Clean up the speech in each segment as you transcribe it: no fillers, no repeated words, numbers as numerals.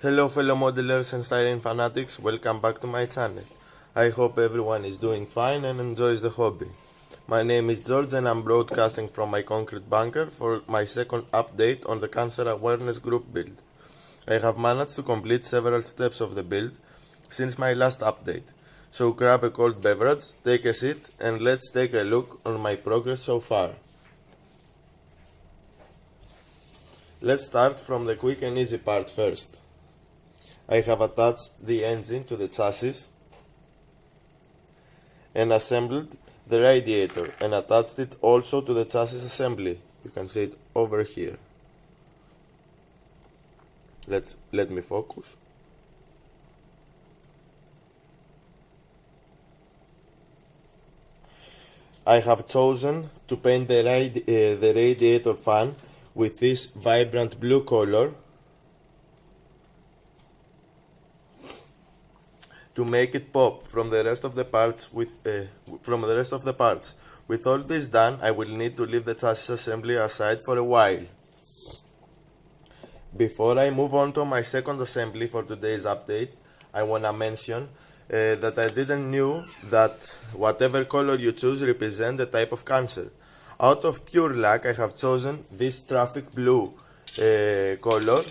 Hello fellow modelers and styling fanatics, welcome back to my channel. I hope everyone is doing fine and enjoys the hobby. My name is George and I'm broadcasting from my concrete bunker for my second update on the Cancer Awareness Group build. I have managed to complete several steps of the build since my last update, so grab a cold beverage, take a seat and let's take a look on my progress so far. Let's start from the quick and easy part first. I have attached the engine to the chassis and assembled the radiator and attached it also to the chassis assembly. You can see it over here. Let me focus. I have chosen to paint the radiator fan with this vibrant blue color to make it pop from the rest of the parts. With all this done, I will need to leave the chassis assembly aside for a while. Before I move on to my second assembly for today's update, I wanna mention that I didn't knew that whatever color you choose represents the type of cancer. Out of pure luck, I have chosen this traffic blue color,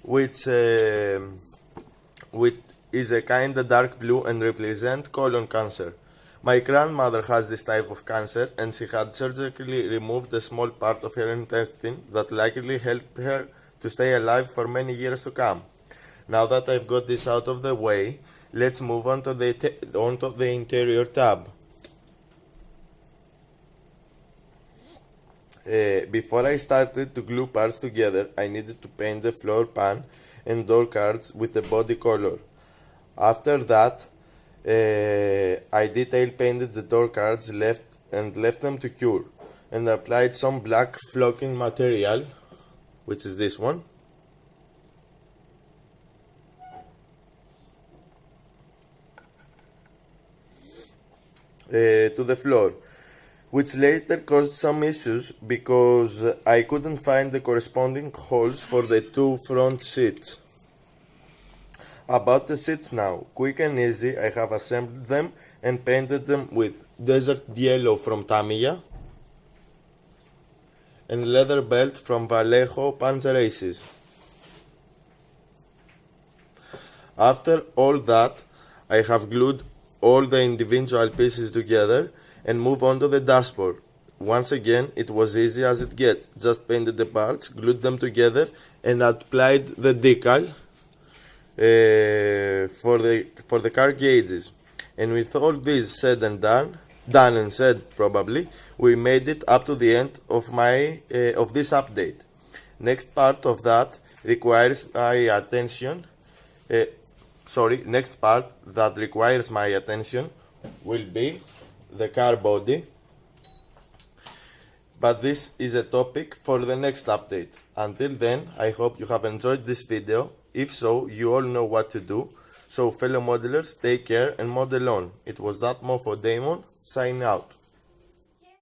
which is a kinda dark blue and represent colon cancer. My grandmother has this type of cancer and she had surgically removed a small part of her intestine that likely helped her to stay alive for many years to come. Now that I've got this out of the way, let's move on to the interior tab. Before I started to glue parts together, I needed to paint the floor pan and door cards with the body color. After that, I detail painted the door cards left them to cure and applied some black flocking material, which is this one, to the floor, which later caused some issues because I couldn't find the corresponding holes for the two front seats. About the seats now, quick and easy, I have assembled them and painted them with desert yellow from Tamiya and leather belt from Vallejo Panzer Aces. After all that, I have glued all the individual pieces together and move on to the dashboard. Once again, it was easy as it gets. Just painted the parts, glued them together and applied the decal for the car gauges. And with all this said and done and said probably, we made it up to the end of this update. Next part of that requires my attention. Next part that requires my attention will be the car body, but this is a topic for the next update. Until then, I hope you have enjoyed this video. If so, you all know what to do. So fellow modelers, take care and model on. It was that Mofo Damon, signing out.